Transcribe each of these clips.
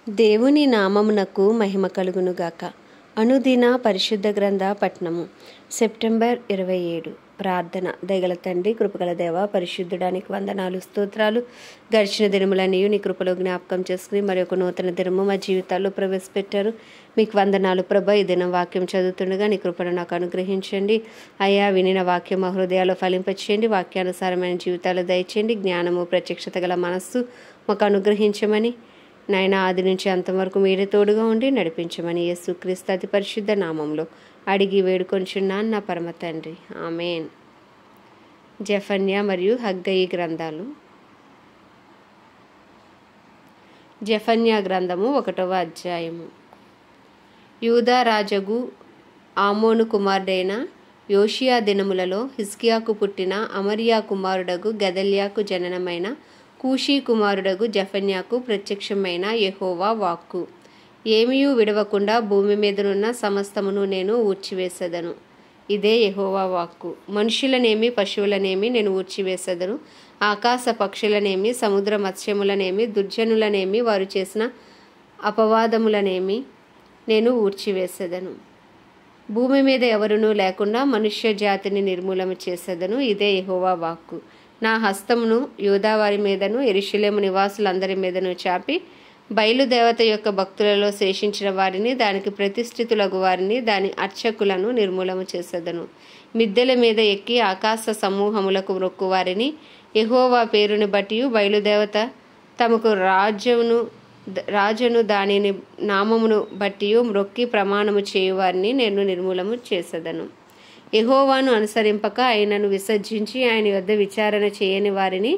దేవుని నామమునకు మహిమ కలుగునుగాక. అనుదిన పరిశుద్ధ గ్రంథ పఠనము సెప్టెంబర్ 27. ప్రార్థన. దయగల తండ్రి, కృపగల దేవ, పరిశుద్ధుడానికి వందనాలు, స్తోత్రాలు. గడిచిన దినములన్నీ నీ కృపలో జ్ఞాపకం చేసుకుని మరి ఒక నూతన దినము మా జీవితాల్లో ప్రవేశపెట్టారు. మీకు వందనాలు ప్రభా. ఈ దినం వాక్యం చదువుతుండగా నీ కృపను నాకు అనుగ్రహించండి అయ్యా. వినిన వాక్యం మా హృదయాల్లో ఫలింపచేయండి. వాక్యానుసారమైన జీవితాలు దయచేయండి. జ్ఞానము, ప్రత్యక్షత గల మనస్సు మాకు అనుగ్రహించమని నాయన ఆది నుంచి అంతవరకు మీరే తోడుగా ఉండి నడిపించమని యేసుక్రీస్తు అతి పరిశుద్ధ నామంలో అడిగి వేడుకొంచున్నాను నా పరమ తండ్రి, ఆమేన్. జెఫన్యా మరియు హగ్గయి గ్రంథాలు. జెఫన్యా గ్రంథము 1వ అధ్యాయము. యూదా రాజగు ఆమోను కుమారుడైన యోషియా దినములలో హిజ్కియాకు పుట్టిన అమరియా కుమారుడగు గెదల్యాకు జననమైన కూషీ కుమారుడగు జెఫన్యాకు ప్రత్యక్షమైన యెహోవా వాక్కు. ఏమీయూ విడవకుండా భూమి మీదనున్న సమస్తమును నేను ఊడ్చివేసెదను. ఇదే యెహోవా వాక్కు. మనుషులనేమి పశువులనేమి నేను ఊడ్చివేసెదను. ఆకాశ పక్షులనేమి సముద్ర మత్స్యములనేమి దుర్జనులనేమి వారు చేసిన అపవాదములనేమి నేను ఊడ్చివేసెదను. భూమి మీద ఎవరునూ లేకుండా మనుష్య జాతిని నిర్మూలన చేసేదను. ఇదే యెహోవా వాక్కు. నా హస్తమును యూదావారి మీదను యెరూషలేము నివాసులందరి మీదను చాపి బయలుదేవత యొక్క భక్తులలో శేషించిన వారిని, దానికి ప్రతిష్ఠితులగు వారిని, దాని అర్చకులను నిర్మూలన చేసేదను. మిద్దెల మీద ఎక్కి ఆకాశ సమూహములకు మొక్కు వారిని, యెహోవా పేరుని బట్టి బయలుదేవత తమకు రాజును దానిని నామమును బట్టి మ్రొక్కి ప్రమాణము చేయువారిని నేను నిర్మూలము చేసేదను. యెహోవాను అనుసరింపక ఆయనను విసర్జించి ఆయన యొద్ద విచారణ చేయని వారిని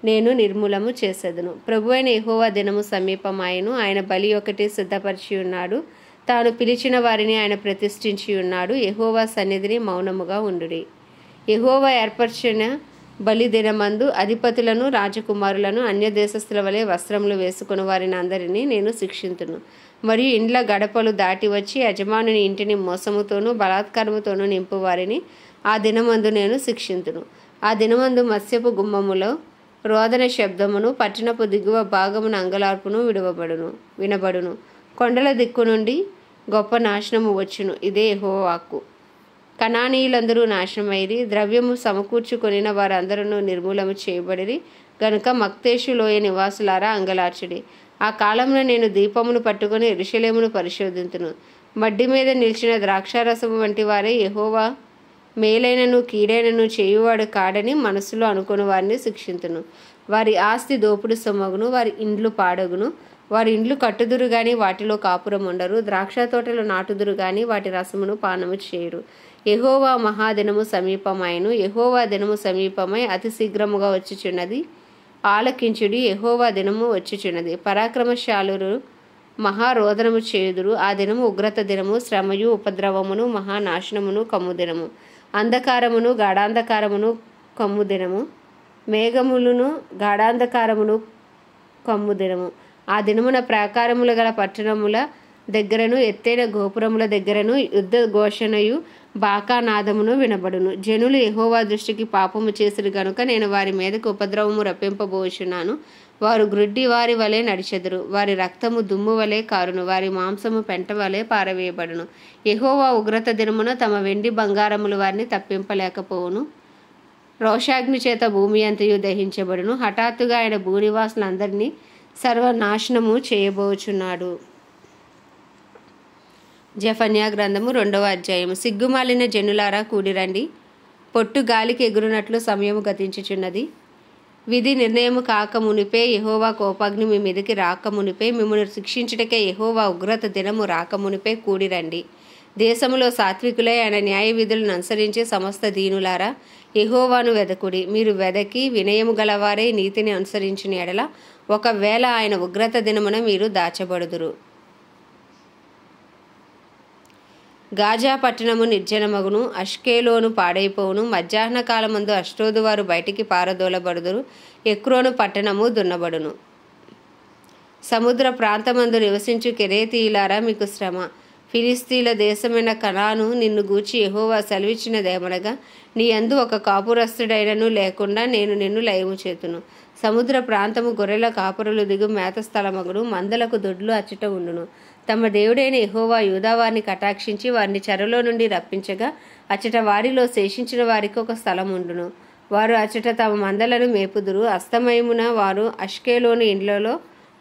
నేను నిర్మూలము చేసేదను. ప్రభు అయిన యెహోవా దినము సమీపమాయను. ఆయన బలి ఒకటి సిద్ధపరిచి ఉన్నాడు. తాను పిలిచిన వారిని ఆయన ప్రతిష్ఠించి ఉన్నాడు. యెహోవా సన్నిధిని మౌనముగా ఉండుడి. యెహోవా ఏర్పరిచిన బలి దినమందు అధిపతులను, రాజకుమారులను, అన్య దేశస్థుల వలె వస్త్రములు వేసుకుని వారిని అందరినీ నేను శిక్షింతును. మరియు ఇండ్ల గడపలు దాటి వచ్చి యజమానుని ఇంటిని మోసముతోనూ బలాత్కారముతోనూ నింపు వారిని ఆ దినమందు నేను శిక్షింతును. ఆ దినమందు మత్స్యపు గుమ్మములో రోదన శబ్దమును, పట్టణపు దిగువ భాగమున అంగలార్పును వినబడును. కొండల దిక్కు నుండి గొప్ప నాశనము వచ్చును. ఇదే యెహోవా వాక్కు. కనానీయులందరూ నాశనమైరి. ద్రవ్యము సమకూర్చుకొనిన వారందరూ నిర్మూలము చేయబడిరి. గనుక మక్తేషు లోయ నివాసులారా అంగలార్చుడి. ఆ కాలంలో నేను దీపమును పట్టుకొని యెరూషలేమును పరిశోధింతును. మడ్డి మీద నిలిచిన ద్రాక్షారసము వంటి వారే యెహోవా మేలైనను కీడైనను చేయువాడు కాడని మనసులో అనుకుని వారిని శిక్షింతును. వారి ఆస్తి దోపుడు సొమ్మగును, వారి ఇండ్లు పాడగును. వారి ఇండ్లు కట్టుదురు గాని వాటిలో కాపురం ఉండరు. ద్రాక్ష తోటలు నాటుదురు గాని వాటి రసమును పానము చేయరు. యెహోవా మహాదినము సమీపమాయను. యెహోవా దినము సమీపమై అతి శీఘ్రముగా వచ్చుచున్నది. ఆలకించుడి, యెహోవా దినము వచ్చుచున్నది. పరాక్రమశాలురు మహారోదనము చేయుదురు. ఆ దినము ఉగ్రత దినము, శ్రమయు ఉపద్రవమును మహానాశనమును కమ్ము దినము. అంధకారమును గాఢాంధకారమును కమ్ము దినము, మేఘములను గాఢాంధకారమును కమ్ము దినము. ఆ దినమున ప్రాకారములు గల పట్టణముల దగ్గరను ఎత్తైన గోపురముల దగ్గరను యుద్ధ ఘోషణయు బాకానాదమును వినబడును. జనులు యెహోవా దృష్టికి పాపము చేసిరు గనుక నేను వారి మీదకు ఉపద్రవము రప్పింపబోచున్నాను. వారు గ్రుడ్డి వారి వలె నడిచెదరు. వారి రక్తము దుమ్ము వలె కారును. వారి మాంసము పెంట వలె పారవేయబడును. యెహోవా ఉగ్రత దినమున తమ వెండి బంగారములు వారిని తప్పింపలేకపోవును. రోషాగ్ని చేత భూమి అంతయు దహించబడును. హఠాత్తుగా ఆయన భూనివాసులందరినీ సర్వనాశనము చేయబోచున్నాడు. జెఫన్యా గ్రంథము 2వ అధ్యాయము. సిగ్గుమాలిన జనులారా కూడిరండి. పొట్టు గాలికి ఎగురునట్లు సమయము గతించుచున్నది. విధి నిర్ణయము కాక మునిపే, యెహోవా కోపాగ్ని మీ మీదకి రాక మునిపే, మిమ్మల్ని శిక్షించుటకే యెహోవా ఉగ్రత దినము రాక మునిపే కూడిరండి. దేశములో సాత్వికులై ఆయన న్యాయ విధులను అనుసరించి సమస్త దీనులారా యెహోవాను వెదకుడి. మీరు వెదకి వినయము గలవారే నీతిని అనుసరించిన ఎడల ఒకవేళ ఆయన ఉగ్రత దినమున మీరు దాచబడుదురు. గాజా పట్టణము నిర్జనమగును, అష్కేలోను పాడైపోవును. మధ్యాహ్న కాలమందు అష్డోదు వారు బయటికి పారదోలబడుదురు. ఎక్రోను పట్టణము దున్నబడును. సముద్ర ప్రాంతమందు నివసించు కెరేతీయులారా మీకు శ్రమ. ఫిలిస్తీన్ల దేశమైన కనాను నిన్ను గూర్చి యెహోవా సెలవిచ్చినదేమనగా, నీ యందు ఒక కాపురస్తుడైనను లేకుండా నేను నిన్ను లయము చేతును. సముద్ర ప్రాంతము గొర్రెల కాపురులు దిగు మేత స్థలమగును, మందలకు దొడ్లు అచ్చట ఉండును. తమ దేవుడైన యెహోవా యూదావారిని కటాక్షించి వారిని చెరలో నుండి రప్పించగా అచ్చట వారిలో శేషించిన వారికి ఒక స్థలం ఉండును. వారు అచ్చట తమ మందలను మేపుదురు. అస్తమయమున వారు అష్కేలోని ఇండ్లలో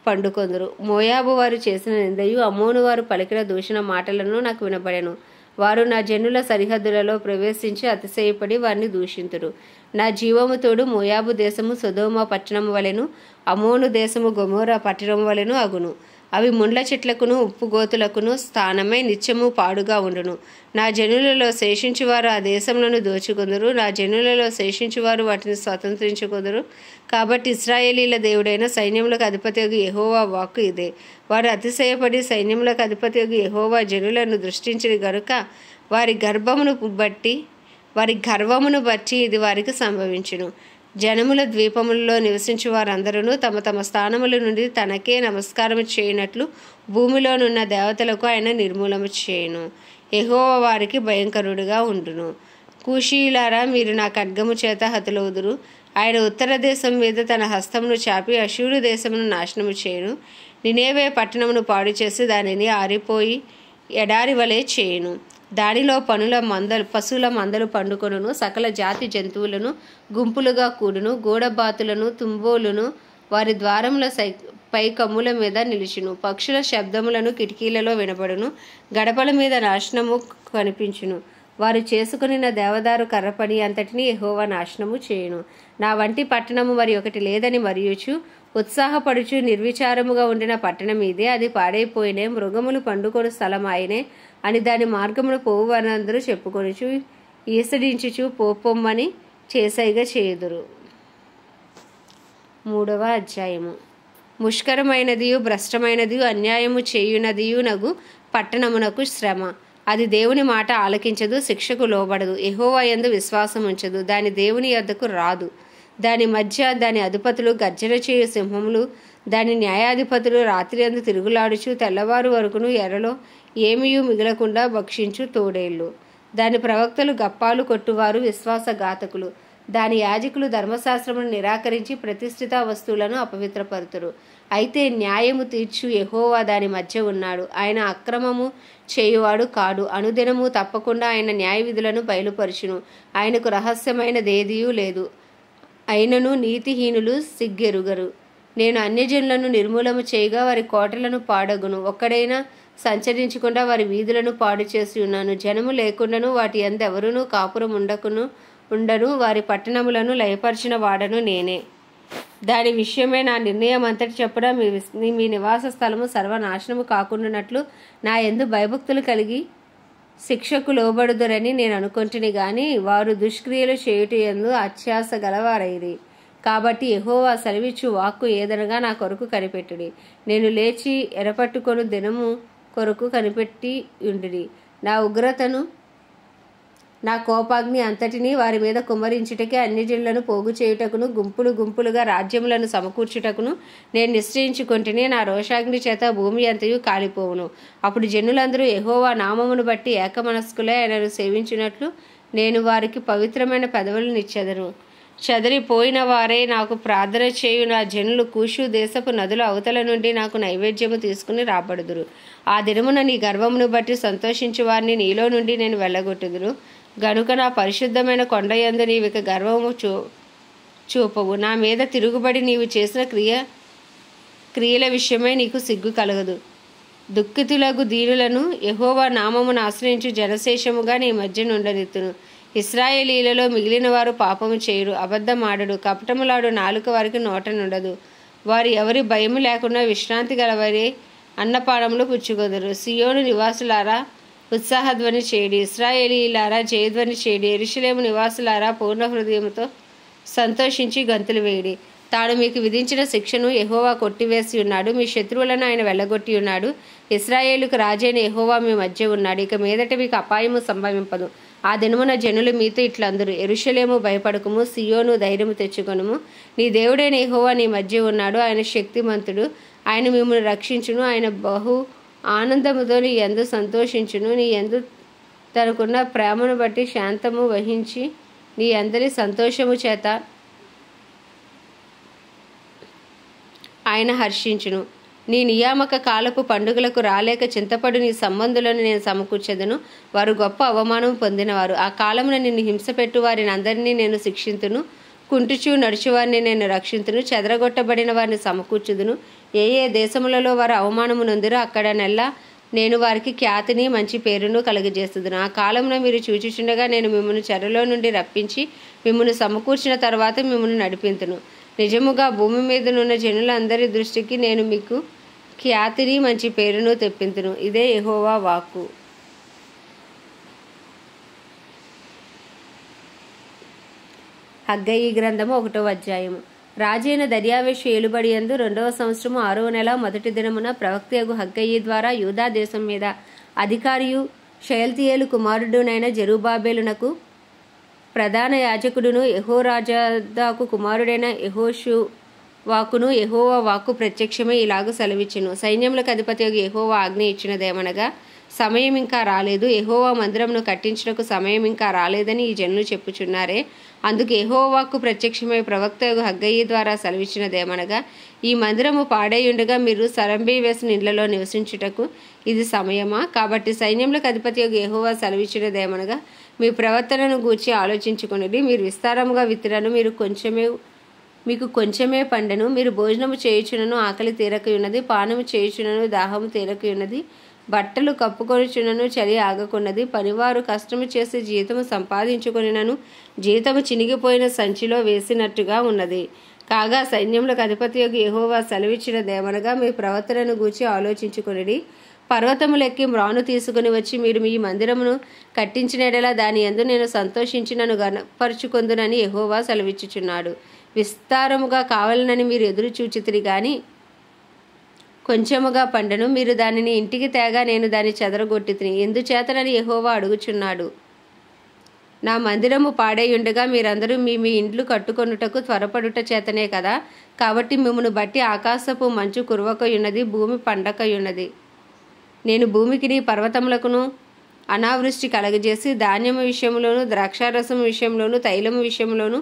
పండుకొందురు. మోయాబు వారు చేసిన నిందయు అమ్మోను వారు పలికిన దూషణ మాటలను నాకు వినబడెను. వారు నా జనుల సరిహద్దులలో ప్రవేశించి అతిశయపడి వారిని దూషింతురు. నా జీవము తోడు మోయాబు దేశము సొదొమ పట్టణము వలెను, అమోను దేశము గొమొర్రా పట్టణము వలెను అగును. అవి ముండ్ల చెట్లకును ఉప్పుగోతులకును స్థానమై నిత్యము పాడుగా ఉండును. నా జనులలో శేషించువారు ఆ దేశములను దోచుకొందురు. నా జనులలో శేషించువారు వాటిని స్వతంత్రించుకొందురు. కాబట్టి ఇశ్రాయేలీల దేవుడైన సైన్యములకు అధిపతియగు యెహోవా వాక్కు ఇదే. వారు అతిశయపడి సైన్యములకు అధిపతియగు యెహోవా జనులను దృష్టించిరి గనుక వారి గర్వమును బట్టి ఇది వారికి సంభవించును. జనముల ద్వీపములలో నివసించు వారందరూ తమ తమ స్థానముల నుండి తనకే నమస్కారము చేయనట్లు భూమిలోనున్న దేవతలకు ఆయన నిర్మూలము చేయును. యెహోవా వారికి భయంకరుడుగా ఉండును. కూషీయులారా, మీరు నా ఖడ్గము చేత హతులవుదురు. ఆయన ఉత్తర దేశం మీద తన హస్తమును చాపి అష్షూరు దేశమును నాశనము చేయును. నినేవే పట్టణమును పాడు చేసి దానిని ఆరిపోయి ఎడారి వలె చేయును. దానిలో పశువుల మందలు పండుకొనును. సకల జాతి జంతువులను గుంపులుగా కూడును. గోడబాతులను తుంబోలును వారి ద్వారముల పై కమ్ముల మీద నిలుచును. పక్షుల శబ్దములను కిటికీలలో వినబడును. గడపల మీద నాశనము కనిపించును. వారు చేసుకునిన దేవదారు కర్రపని అంతటిని యెహోవా నాశనము చేయును. నా వంటి పట్టణము మరి ఒకటి లేదని మరియుచు ఉత్సాహపడుచు నిర్విచారముగా ఉండిన పట్టణం ఇదే. అది పాడైపోయినే, మృగములు పండుకొని స్థలం ఆయనే అని దాని మార్గమును పోవువారందరూ చెప్పుకొనుచు ఈసడించుచు పోపొమ్మని చేసైగా చేయుదురు. 3వ అధ్యాయము. ముష్కరమైనదియు భ్రష్టమైనదియు అన్యాయము చేయునదియు నగు పట్టణమునకు శ్రమ. అది దేవుని మాట ఆలకించదు, శిక్షకు లోబడదు, యెహోవా యందు విశ్వాసం ఉంచదు, దాని దేవుని యొద్దకు రాదు. దాని మధ్య దాని అధిపతులు గర్జన చేయు సింహములు, దాని న్యాయాధిపతులు రాత్రి అందు తిరుగులాడుచు తెల్లవారు వరకును ఎర్రలో ఏమీయూ మిగలకుండా భక్షించు తోడేళ్ళు. దాని ప్రవక్తలు గప్పాలు కొట్టువారు విశ్వాసఘాతకులు. దాని యాజకులు ధర్మశాస్త్రమును నిరాకరించి ప్రతిష్ఠిత వస్తువులను అపవిత్రపరుతురు. అయితే న్యాయము తీర్చు యెహోవా దాని మధ్య ఉన్నాడు. ఆయన అక్రమము చేయువాడు కాడు. అనుదినము తప్పకుండా ఆయన న్యాయ విధులను బయలుపరచును. ఆయనకు రహస్యమైనదేదియూ లేదు. అయినను నీతిహీనులు సిగ్గెరుగరు. నేను అన్యజనులను నిర్మూలము చేయగా వారి కోటలను పాడగును. ఒక్కడైనా సంచరించకుండా వారి వీధులను పాడు చేసి ఉన్నాను. జనము లేకుండాను వాటి యందు ఎవరునూ కాపురం ఉండను. వారి పట్టణములను లయపరిచిన వాడను నేనే. దాని విషయమే నా నిర్ణయం అంతటి చెప్పున మీ నివాస స్థలము సర్వనాశనము కాకుండానట్లు నా యందు భయభక్తులు కలిగి శిక్షకు లోబడుదురని నేను అనుకుంటుని గాని వారు దుష్క్రియలు చేయుట యందు అత్యాస గలవారైరి. కాబట్టి యెహోవా సెలవిచ్చు వాక్కు ఏదనగా నా కొరకు కనిపెట్టుడి. నేను లేచి ఎరపట్టుకొను దినము కొరకు కనిపెట్టి ఉండిడి. నా ఉగ్రతను నా కోపాగ్ని అంతటినీ వారి మీద కుమ్మరించుటకే అన్యజనులను పోగు చేయుటకును గుంపులు గుంపులుగా రాజ్యములను సమకూర్చుటకును నేను నిశ్చయించుకొంటిని. నా రోషాగ్ని చేత భూమి అంతయు కాలిపోవును. అప్పుడు జనులందరూ యెహోవా నామమును బట్టి ఏకమనస్కులై ఆయనను సేవించినట్లు నేను వారికి పవిత్రమైన పెదవులనిచ్చెదను. చెదరిపోయిన వారే నాకు ప్రార్థన చేయు నా జనులు కూషు దేశపు నదుల అవతల నుండి నాకు నైవేద్యము తీసుకుని రాబడుదురు. ఆ దినమున నీ గర్వమును బట్టి సంతోషించు వారిని నీలో నుండి నేను వెళ్ళగొట్టుదురు. గనుక నా పరిశుద్ధమైన కొండయందు నీవిక గర్వము చూపవు. నా మీద తిరుగుబడి నీవు చేసిన క్రియల విషయమై నీకు సిగ్గు కలగదు. దుఃఖితులకు దీనులను యెహోవా నామమును ఆశ్రయించు జనశేషముగా నీ మధ్య నుండనిత్తును. ఇశ్రాయేలీలలో మిగిలిన వారు పాపము చేయరు, అబద్ధమాడడు, కపటములాడు నాలుక వారికి నోట నుండదు. వారు ఎవరి భయము లేకుండా విశ్రాంతి గలవారే అన్నపానములు పుచ్చుకొందురు. సియోను నివాసులారా ఉత్సాహధ్వని చేయడి, ఇశ్రాయేలీలారా జయధ్వని చేయడి, యెరూషలేము నివాసులారా పూర్ణ హృదయముతో సంతోషించి గంతులు వేయడి. తాను మీకు విధించిన శిక్షను యెహోవా కొట్టివేసి ఉన్నాడు. మీ శత్రువులను ఆయన వెళ్ళగొట్టి ఉన్నాడు. ఇశ్రాయేలుకు రాజైన యెహోవా మీ మధ్య ఉన్నాడు. ఇక మీదట మీకు అపాయము సంభవింపదు. ఆ దినమున జనులు మీతో ఇట్లందరూ, యెరూషలేము భయపడకుము, సియోను ధైర్యము తెచ్చుకొనుము. నీ దేవుడైన యెహోవా నీ మధ్య ఉన్నాడు. ఆయన శక్తిమంతుడు, ఆయన మిమ్మల్ని రక్షించును. ఆయన బహు ఆనందముతో నీ యందు సంతోషించును. నీ యందు తనకున్న ప్రేమను బట్టి శాంతము వహించి నీ అందరి సంతోషము చేత ఆయన హర్షించును. నీ నియామక కాలపు పండుగలకు రాలేక చింతపడు నీ సంబంధులను నేను సమకూర్చెదను. వారు గొప్ప అవమానం పొందినవారు. ఆ కాలమున నిన్ను హింసపెట్టు వారిని అందరినీ నేను శిక్షింతును. కుంటుచూ నడుచువారిని నేను రక్షింతును. చెదరగొట్టబడిన వారిని సమకూర్చుదును. ఏ ఏ దేశములలో వారు అవమానము నొందిరో అక్కడనెల్లా నేను వారికి ఖ్యాతిని మంచి పేరును కలుగజేస్తుదును. ఆ కాలమున మీరు చూచుచుండగా నేను మిమ్మల్ని చెరలో నుండి రప్పించి మిమ్మల్ని సమకూర్చిన తర్వాత మిమ్మల్ని నడిపింతును. నిజముగా భూమి మీదనున్న జనులందరి దృష్టికి నేను మీకు ఖ్యాతిని మంచి పేరును తెప్పింతును. ఇదే యెహోవా వాక్కు. హగ్గయి గ్రంథము 1వ అధ్యాయము. రాజైన దర్యావేషు ఏలుబడి యందు 2వ సంవత్సరము 6వ నెల మొదటి దినమున ప్రవక్తయగు హగ్గయి ద్వారా యూదా దేశం మీద అధికారియు షయల్తీయేలు కుమారుడునైన జెరుబ్బాబెలునకు ప్రధాన యాజకుడును యెహోరాజాదాకు కుమారుడైన యెహోషువాకును యెహోవా వాక్కు ప్రత్యక్షమై ఇలాగు సెలవిచ్చెను. సైన్యములకు అధిపతియగు యెహోవా ఆజ్ఞ ఇచ్చినదేమనగా, సమయం ఇంకా రాలేదు, యెహోవా మందిరమును కట్టించుటకు సమయం ఇంకా రాలేదని ఈ జనులు చెప్పుచున్నారే. అందుకు యెహోవా వాక్కు ప్రత్యక్షమై ప్రవక్తయగు హగ్గయి ద్వారా సెలవిచ్చినదేమనగా, ఈ మందిరము పాడైయుండగా మీరు సరంబి వేసిన ఇళ్లలో నివసించుటకు ఇది సమయమా? కాబట్టి సైన్యములకు అధిపతియగు యెహోవా సెలవిచ్చినదేమనగా, మీ ప్రవర్తనను గూర్చి ఆలోచించుకొనిడి. మీరు విస్తారముగా విత్తిరను, మీకు కొంచెమే పండెను. మీరు భోజనము చేయుచునను ఆకలి తీరకయున్నది, పానము చేయుచునను దాహము తీరకయున్నది, బట్టలు కప్పుకొనుచునను చలి ఆగకున్నది. పనివారు కష్టము చేసి జీతము సంపాదించుకొనినను జీతము చినిగిపోయిన సంచిలో వేసినట్టుగా ఉన్నది. కాగా సైన్యములకు అధిపతియగు యెహోవా సెలవిచ్చినదేమనగా, మీ ప్రవర్తనను గూర్చి ఆలోచించుకొనిడి. పర్వతములెక్కి మ్రాను తీసుకుని వచ్చి మీరు మీ మందిరమును కట్టించినడలా దాని యందు నేను సంతోషించి నన్ను గణపరుచుకొందునని యెహోవా సెలవిచ్చుచున్నాడు. విస్తారముగా కావాలనని మీరు ఎదురు చూచితిరి గాని కొంచెముగా పండెను. మీరు దానిని ఇంటికి తేగా నేను దాన్ని చెదరగొట్టితిని. ఎందుచేతనని యెహోవా అడుగుచున్నాడు. నా మందిరము పాడైయుండగా మీరందరూ మీ ఇండ్లు కట్టుకొనుటకు త్వరపడుట చేతనే కదా. కాబట్టి మిమ్మును బట్టి ఆకాశపు మంచు కురవకయున్నది, భూమి పండకయున్నది. నేను భూమికిని పర్వతములకును అనావృష్టి కలగజేసి ధాన్యము విషయంలోను ద్రాక్షారసము విషయంలోను తైలము విషయంలోను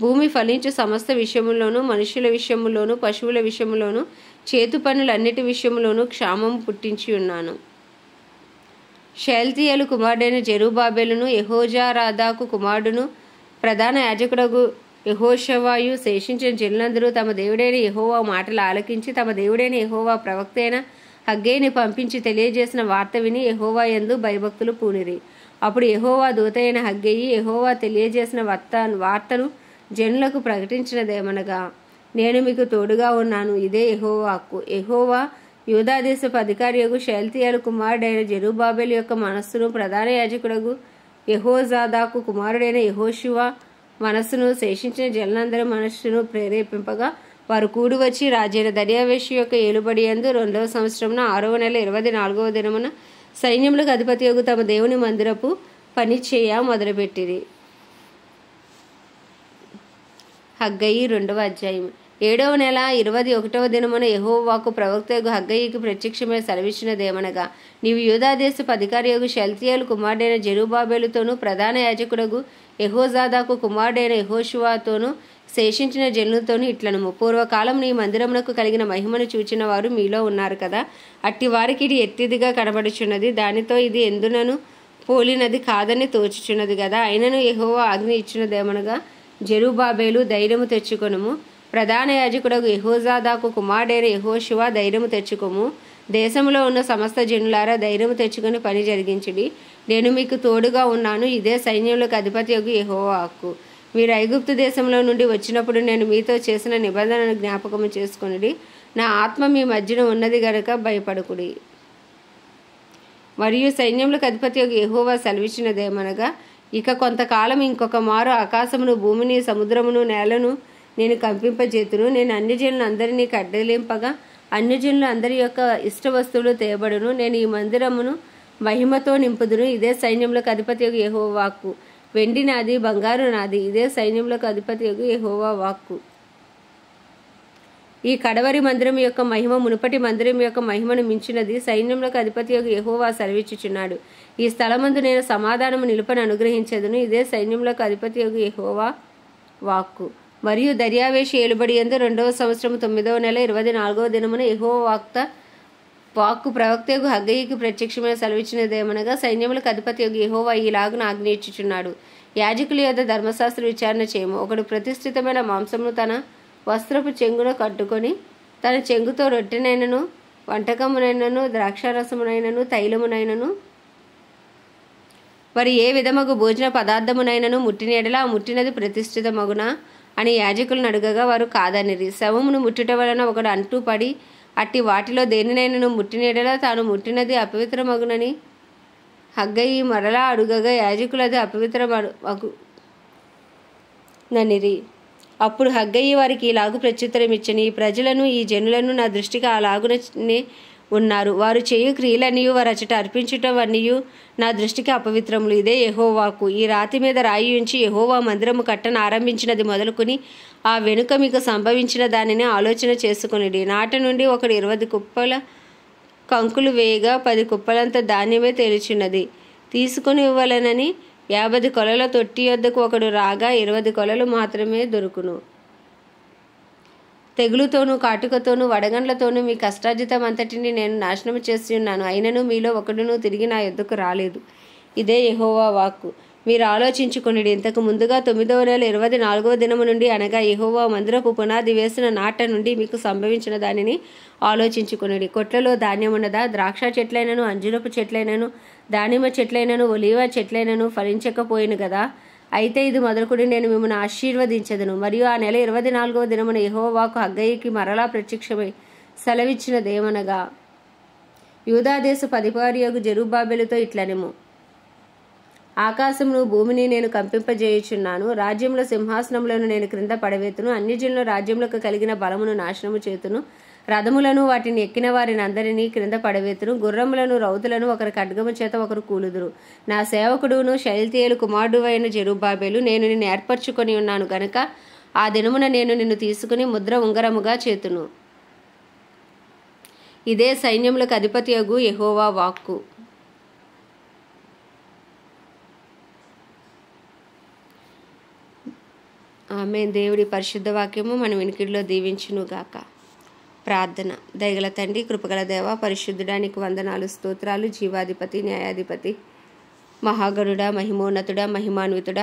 భూమి ఫలించు సమస్త విషయములోను మనుషుల విషయములోను పశువుల విషయములోను చేతు పనులన్నిటి విషయములోను క్షామము పుట్టించి ఉన్నాను. షయల్తీయేలు కుమారుడైన జెరుబ్బాబెలును యెహోజాదాకు కుమారుడును ప్రధాన యాజకుడగు యెహోషువాయు శేషించిన జనులందరూ తమ దేవుడైన యెహోవా మాటలు ఆలకించి తమ దేవుడైన యెహోవా ప్రవక్త అయిన హగ్గయిని పంపించి తెలియజేసిన వార్త విని యెహోవా యందు భయభక్తులు పూనిరి. అప్పుడు యెహోవా దూతైన హగ్గయి యెహోవా తెలియజేసిన వార్తను జనులకు ప్రకటించినదేమనగా, నేను మీకు తోడుగా ఉన్నాను. ఇదే యెహోవా వాక్కు. యెహోవా యూదాదేశపు అధికారియగు షయల్తీయేలు కుమారుడైన జెరుబ్బాబెలు యొక్క మనస్సును ప్రధాన యాజకుడగు యెహోజాదాకు కుమారుడైన యెహోషువ మనస్సును శేషించిన జనులందరి మనస్సును ప్రేరేపింపగా వారు కూడి వచ్చి రాజైన దర్యావేషు యొక్క ఏలుబడి యందు 2వ సంవత్సరమున 6వ నెల 24వ దినమున సైన్యములకు అధిపతియగు తమ దేవుని మందిరపు పని చేయ మొదలుపెట్టిరి. హగ్గయి 2వ అధ్యాయము. 7వ నెల 21వ దినమున యెహోవా వాక్కు ప్రవక్తయగు హగ్గయికి ప్రత్యక్షమై సెలవిచ్చినదేమనగా, నీవు యూదాదేశపు అధికారియగు షయల్తీయేలు కుమారుడైన జెరుబ్బాబెలుతోనూ ప్రధాన యాజకుడగు యెహోజాదాకు కుమారుడైన యెహోషువతోనూ శేషించిన జనులతోనూ ఇట్లనుము. పూర్వకాలం నీ మందిరమునకు కలిగిన మహిమను చూచిన వారు మీలో ఉన్నారు కదా. అట్టి వారికి ఇది ఎత్తిదిగా కనబడుచున్నది, దానితో ఇది ఎందునను పోలినది కాదని తోచుచున్నది కదా. అయినను యెహోవా ఆజ్ఞ ఇచ్చినదేమనగా, జెరుబ్బాబెలు ధైర్యము తెచ్చుకొనుము, ప్రధాన యాజకుడగు యెహోజాదాకు కుమారుడైన యెహోషువ ధైర్యము తెచ్చుకోము, దేశంలో ఉన్న సమస్త జనులారా ధైర్యము తెచ్చుకొని పని జరిగించుడి. నేను మీకు తోడుగా ఉన్నాను. ఇదే సైన్యములకు అధిపతియగు యెహోవా వాక్కు. మీరు ఐగుప్తు దేశంలో నుండి వచ్చినప్పుడు నేను మీతో చేసిన నిబంధనను జ్ఞాపకము చేసుకొనుడి. నా ఆత్మ మీ మధ్యన ఉన్నది గనుక భయపడకుడి. మరియు సైన్యములకు అధిపతియగు యెహోవా సెలవిచ్చినదేమనగా, ఇక కొంతకాలం ఇంకొక మారు ఆకాశమును భూమిని సముద్రమును నేలను నేను కంపింపజేతును. నేను అన్యజనులు అందరినీ కడ్డలింపగా అన్యజనులు అందరి యొక్క ఇష్ట వస్తువులు తేబడును. నేను ఈ మందిరమును మహిమతో నింపుదును. ఇదే సైన్యములకు అధిపతియగు యెహోవా వాక్కు. వెండి నాది, బంగారు నాది. ఇదే సైన్యములకు అధిపతియగు యెహోవా వాక్కు. ఈ కడవరి మందిరం యొక్క మహిమ మునుపటి మందిరం యొక్క మహిమను మించినది. సైన్యములకు అధిపతియగు యెహోవా సెలవిచ్చుచున్నాడు. ఈ స్థలమందు నేను సమాధానము నిలుపని అనుగ్రహించెదను. ఇదే సైన్యములకు అధిపతియగు యెహోవా వాక్కు. మరియు దర్యావేషు ఏలుబడి యందు 2వ సంవత్సరము 9వ నెల 24వ దినమున యెహోవా వాక్కు ప్రవక్తయగు హగ్గయికి ప్రత్యక్షమైన సెలవిచ్చినదేమనగా, సైన్యములకు అధిపతియగు యెహోవా ఈలాగున ఆజ్ఞయించుచున్నాడు. యాజకుల యొద్ద ధర్మశాస్త్ర విచారణ చేయము. ఒకడు ప్రతిష్ఠితమైన మాంసమును తన వస్త్రపు చెంగున కట్టుకొని తన చెంగుతో రొట్టెనైనను వంటకమునైనను ద్రాక్షారసమునైనను తైలమునైనను మరి ఏ విధమగు భోజన పదార్థమునైనను ముట్టిన ఎడల ఆ ముట్టినది ప్రతిష్ఠితమగునా అని యాజకులను అడుగగా వారు కాదనిరి. శవమును ముట్టుట వలన ఒకడు అంటుపడి అట్టి వాటిలో దేనినైనను ముట్టిన ఎడల తాను ముట్టినది అపవిత్రమగునని హగ్గయి మరలా అడుగగా యాజకులది అపవిత్రమగుననిరి. అప్పుడు హగ్గయి వారికి ఇలాగు ప్రత్యుత్తరం ఇచ్చని, ఈ ప్రజలను ఈ జనులను నా దృష్టికి అలాగునే ఉన్నారు. వారు చేయు క్రియలనియు వారు అచట అర్పించుటవనియు నా దృష్టికి అపవిత్రములు. ఇదే యెహోవాకు. ఈ రాతి మీద రాయి ఉంచి యెహోవా మందిరము కట్టన ఆరంభించినది మొదలుకొని ఆ వెనుక మీకు సంభవించిన దానిని ఆలోచన చేసుకొనిడి. నాట నుండి ఒకడు 20 కుప్పల కంకులు వేయగా 10 కుప్పలంత ధాన్యమే తేలుచున్నది. తీసుకుని ఇవ్వలనని 50 కొలల తొట్టి యొద్దకు ఒకడు రాగా 20 కొలలు మాత్రమే దొరుకును. తెగులుతోనూ కాటుకతోనూ వడగండ్లతోనూ మీ కష్టార్జితం అంతటిని నేను నాశనము చేసి ఉన్నాను. అయినను మీలో ఒకడును తిరిగి నా యొద్దకు రాలేదు. ఇదే యెహోవా వాక్కు. మీరు ఆలోచించుకొనిడి. ఇంతకు ముందుగా 9వ నెల 24వ దినము నుండి అనగా యెహోవా మందిరపు పునాది వేసిన నాట నుండి మీకు సంభవించిన దానిని ఆలోచించుకొనిడి. కొట్లలో ధాన్యమున్నదా? ద్రాక్ష చెట్లైనను అంజురపు చెట్లైనను దానిమ్మ చెట్లైనను ఒలీవ చెట్లైనను ఫలించకపోయిను కదా. అయితే ఇది మొదలుకొని నేను మిమ్మల్ని ఆశీర్వదించదను. మరియు ఆ నెల 24వ దినమున యెహోవాకు హగ్గయికి మరలా ప్రత్యక్షమై సెలవిచ్చినదేమనగా, యూదాదేశపు అధికారియగు జెరుబ్బాబెలుతో ఇట్లనెము, ఆకాశమును భూమిని నేను కంపింపజేయుచున్నాను. రాజ్యముల సింహాసనములను నేను క్రింద పడవేతును. అన్యజనుల రాజ్యములకు కలిగిన బలమును నాశనము చేతును. రథములను వాటిని ఎక్కిన వారిని అందరినీ క్రింద పడవేతును. గుర్రములను రౌతులను ఒకరి ఖడ్గము చేత ఒకరు కూలుదురు. నా సేవకుడును షయల్తీయేలు కుమారుడు అయిన జెరుబ్బాబెలు, నేను నిన్ను ఏర్పరచుకొని ఉన్నాను గనుక ఆ దినమున నేను నిన్ను తీసుకుని ముద్ర ఉంగరముగా చేతును. ఇదే సైన్యములకు అధిపతియగు యెహోవా వాక్కు. ఆమేన్. దేవుడి పరిశుద్ధ వాక్యము మన వినికిడిలో దీవించునుగాక. ప్రార్థన. దయగల తండ్రి, కృపగల దేవ, పరిశుద్ధుడానికి వందనాలు, స్తోత్రాలు. జీవాధిపతి, న్యాయాధిపతి, మహాగణుడ, మహిమోన్నతుడ, మహిమాన్వితుడ,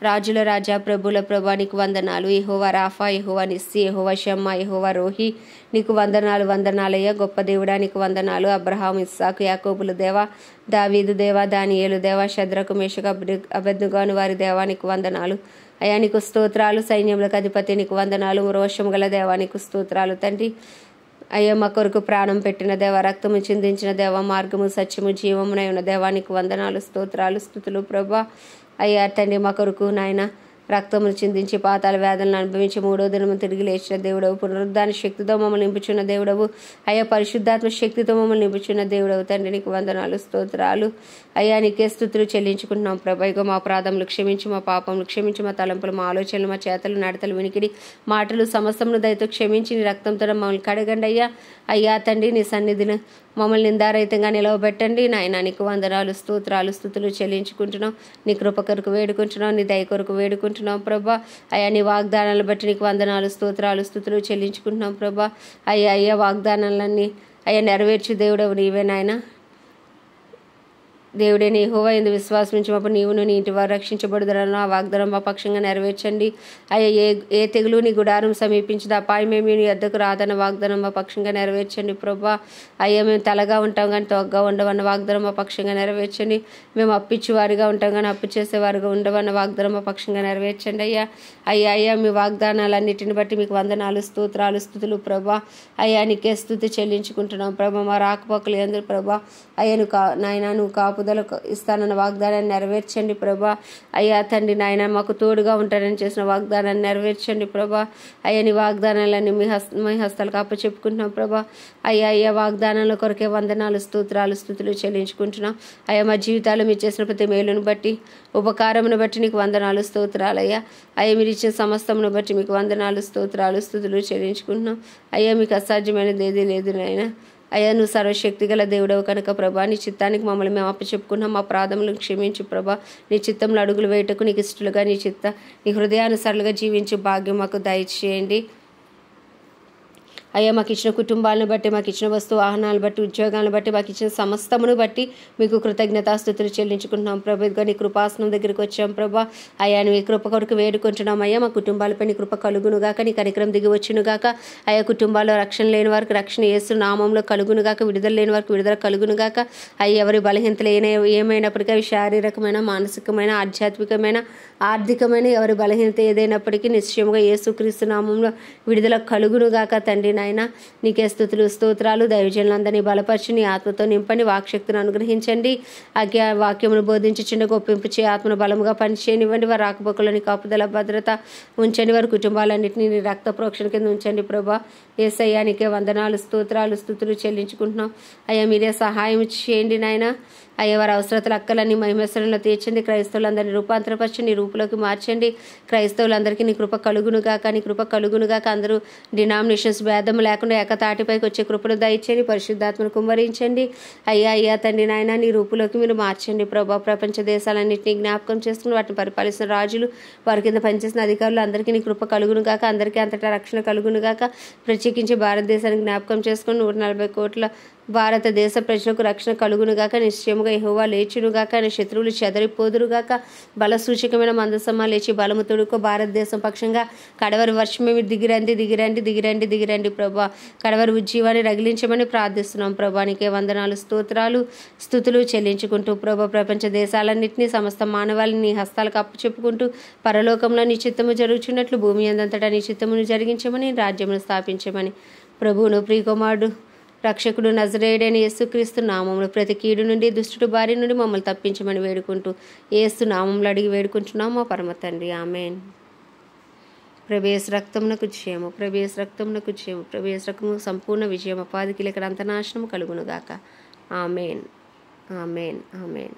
రాజుల రాజా, ప్రభుల ప్రభా, నీకు వందనాలు. యెహోవా రాఫా, యెహోవా నిస్సి, యెహోవా షమ్మా, యెహోవా రోహి, నీకు వందనాలు. వందనాలయ్య గొప్ప దేవుడా, నీకు వందనాలు. అబ్రహాము, ఇస్సాకు, యాకోబుల దేవ, దావీదు దేవ, దానియేలు దేవ, శద్రకు, మేషకు, అబేద్నెగోను వారి దేవా, నీకు వందనాలు అయ్యా. నీకు స్తోత్రాలు. సైన్యములకు అధిపతి, నీకు వందనాలు. రోషము గల దేవా, నీకు స్తోత్రాలు తండ్రి. అయ్యా, మా కొరకు ప్రాణం పెట్టిన దేవ, రక్తము చిందించిన దేవ, మార్గము సత్యము జీవమునై ఉన్న దేవా, నీకు వందనాలు, స్తోత్రాలు, స్తుతులు ప్రభా. అయ్యా తండ్రి, మా కొరకు నాయన రక్తమును చిందించి పాతాల వేదనలు అనుభవించి 3వ దినము తిరిగి లేచిన దేవుడవు, పునరుద్ధాన శక్తితో మమ్మల్ని నింపుచున్న దేవుడవు, అయ్యా పరిశుద్ధాత్మ శక్తితో మమ్మల్ని నింపుచున్న దేవుడవు తండ్రి, నీకు వందనాలు, స్తోత్రాలు. అయ్యా నీకే స్తుతులు చెల్లించుకుంటున్నాం ప్రభా. ఇగో మా అపరాధములు క్షమించి, మా పాపములు క్షమించి, మా తలంపులు, మా ఆలోచనలు, మా చేతలు, నడతలు, వినికిడి, మాటలు సమస్తమును దయతో క్షమించి నీ రక్తంతో మమ్మల్ని కడగండి అయ్యా. అయ్యా తండ్రి, నీ సన్నిధిని మమ్మల్ని నిందారహితంగా నిలవబెట్టండి నాయన. నీకు వందనాలు, స్తోత్రాలు, స్తుతులు చెల్లించుకుంటున్నాం. నీ కృప కొరకు వేడుకుంటున్నాం, నీ దయ కొరకు వేడుకుంటున్నాం ప్రభా. అయ్యా నీ వాగ్దానాలను బట్టి నీకు వందనాలు, స్తోత్రాలు, స్తుతులు చెల్లించుకుంటున్నాం ప్రభా. అయ్యా వాగ్దానాలన్నీ అయ్యా నెరవేర్చు దేవుడవు నీవే నాయన. దేవుడే నీ యెహోవా యందు విశ్వాసించినప్పుడు నీవును నీ ఇంటి వారు రక్షించబడుదరని ఆ వాగ్దానం మా పక్షంగా నెరవేర్చండి అయ్యా. ఏ తెగులు నీ గుడారం సమీపించదు, అపాయమేమి నీ వద్దకు రాదన్న వాగ్దానం మా పక్షంగా నెరవేర్చండి ప్రభా. అయ్యా మేము తలగా ఉంటాం కానీ తొగ్గా ఉండవన్న వాగ్దానం మా పక్షంగా నెరవేర్చండి. మేము అప్పిచ్చేవారిగా ఉంటాం కానీ అప్పు చేసేవారిగా ఉండవన్న వాగ్దానం మా పక్షంగా నెరవేర్చండి అయ్యా. అయ్యా మీ వాగ్దానాలన్నిటిని బట్టి మీకు వందనాలు, స్తోత్రాలు, స్తుతులు ప్రభా. అయ్యా నీకే స్తుతి చెల్లించుకుంటున్నాం ప్రభా. మా రాకపోకలు ఎందుకు ప్రభా. అయ్యా నాయన నువ్వు కాపుదల ఇస్తానన్న వాగ్దానాన్ని నెరవేర్చండి ప్రభా. అయ్యా తండ్రి నాయన మాకు తోడుగా ఉంటానని చేసిన వాగ్దానాన్ని నెరవేర్చండి ప్రభా. అయ్యా నీ వాగ్దానాలన్నీ మీ హస్తాలకు అప్పచెప్పుకుంటున్నాం ప్రభా. అయ్యా వాగ్దానాల కొరకే వందనాలు, స్తోత్రాలు, స్తుతులు చెల్లించుకుంటున్నాం అయ్యా. మా జీవితాలు మీరు చేసిన ప్రతి మేలును బట్టి, ఉపకారమును బట్టి నీకు వందనాలు, స్తోత్రాలు అయ్యా. అయ్యా మీరు ఇచ్చిన సమస్తమును బట్టి మీకు వందనాలు, స్తోత్రాలు, స్తుతులు చెల్లించుకుంటున్నాం అయ్యా. మీకు అసాధ్యమైనది ఏదీ లేదు నాయన. అయ్యా నువ్వు సర్వశక్తి గల దేవుడవు కనుక ప్రభా నీ చిత్తానికి మమ్మల్ని మేము అప్పచెప్పుకున్నాం. మా ప్రాధములను క్షమించు ప్రభా. నీ చిత్తంలో అడుగులు వేయటకు నీకు ఇష్టలుగా నీ హృదయానుసారులుగా జీవించే భాగ్యం మాకు దయచేయండి. అయ్యా మాకు ఇచ్చిన కుటుంబాలను బట్టి, మాకు ఇచ్చిన వస్తు వాహనాలను బట్టి, ఉద్యోగాలను బట్టి, మాకు ఇచ్చిన సమస్తమును బట్టి మీకు కృతజ్ఞతాస్తుతులు చెల్లించుకుంటున్నాం ప్రభా. ఇదిగో నీ కృపాసనం దగ్గరికి వచ్చాం ప్రభా. అయ్యా నీ కృప కొరకు వేడుకుంటున్నాం. అయ్యా మా కుటుంబాలపై నీ కృప కలుగునుగాక, నీ కనికరం దిగి వచ్చునుగాక. అయ్యా కుటుంబాల్లో రక్షణ లేని వారికి రక్షణ యేసు నామంలో కలుగునుగాక, విడుదల లేని వారికి విడుదల కలుగునుగాక. అయ్యా ఎవరి బలహీనతలు ఏమైనప్పటికీ అవి శారీరకమైన, మానసికమైన, ఆధ్యాత్మికమైన, ఆర్థికమైన ఎవరి బలహీనత ఏదైనప్పటికీ నిశ్చయముగా యేసుక్రీస్తు నామంలో విడుదల కలుగునుగాక. తండ్రి నాయన నీకే స్తుతులు స్తోత్రాలు. దైవజనులందరినీ బలపరిచి నీ ఆత్మతో నింపండి, వాక్శక్తిని అనుగ్రహించండి. వాక్యమును బోధించుచుండ గొప్పింపు చే ఆత్మను బలముగా పనిచేయనివ్వండి. వారి రాకపోకలని కాపుదల భద్రత ఉంచండి. వారి కుటుంబాలన్నింటినీ నీ రక్త ప్రోక్షణ కింద ఉంచండి ప్రభా. యేసయ్యా నీకే వందనాలు స్తోత్రాలు స్తుతులు చెల్లించుకుంటున్నాం. అయ్యా మీరే సహాయం చేయండి నాయన. అయ్యా వారి అవసరతలు అక్కలన్నీ మహిమేశ్వరంలో తీర్చండి. క్రైస్తవులందరినీ రూపాంతరపరిచి నీ రూపులోకి మార్చండి. క్రైస్తవులందరికీ నీ కృప కలుగునుగాక, నీ కృప కలుగునుగాక. అందరూ డినామినేషన్స్ భేదం లేకుండా ఏకతాటిపైకి వచ్చే కృపను దయచేయండి. పరిశుద్ధాత్మను కుమ్మరించండి. అయ్యా తండ్రి నాయన నీ రూపులోకి మీరు మార్చండి ప్రభా. ప్రపంచ దేశాలన్నింటినీ జ్ఞాపకం చేసుకుని వాటిని పరిపాలిస్తున్న రాజులు, వారి కింద పనిచేసిన అధికారులు అందరికీ నీ కృప కలుగునుగాక. అందరికీ అంతటా రక్షణ కలుగునుగాక. ప్రత్యేకించి భారతదేశానికి జ్ఞాపకం చేసుకుని 140 కోట్ల భారతదేశ ప్రజలకు రక్షణ కలుగునుగాక. నిశ్చయముగా యెహోవా లేచునుగాక, ఆయన శత్రువులు చెదరిపోదురుగాక. బల సూచకమైన మందసమ్మ లేచి బలము తొడుకో. భారతదేశం పక్షంగా కడవరి వర్షమే దిగిరండి దిగిరండి దిగిరండి దిగిరండి ప్రభా. కడవరి ఉజ్జీవాన్ని రగిలించమని ప్రార్థిస్తున్నాం ప్రభా. నీకే వందనాలు స్తోత్రాలు స్తుతులు చెల్లించుకుంటూ ప్రభా ప్రపంచ దేశాలన్నింటినీ సమస్త మానవాళిని నీ హస్తాలకు అప్పచెప్పుకుంటూ పరలోకంలో నీ చిత్తము జరుగుచున్నట్లు భూమి అందంతటా నీ చిత్తమును జరిగించమని, రాజ్యమును స్థాపించమని ప్రభువును ప్రియకుమారుడు రక్షకుడు నజరేయుడైన యేసుక్రీస్తు నామములో ప్రతి కీడు నుండి దుష్టుడు బారి నుండి మమ్మల్ని తప్పించమని వేడుకుంటూ యేసు నామములో అడిగి వేడుకుంటున్నాం మా పరమ తండ్రి. ఆమెన్. ప్రభేస్ రక్తమునకు జయము, ప్రభేస్ రక్తమునకు జయము, ప్రభేస్ రక్తమునకు సంపూర్ణ విజయం, అపాదికి లేక అంతనాశనము కలుగునుగాక. Amen amen amen.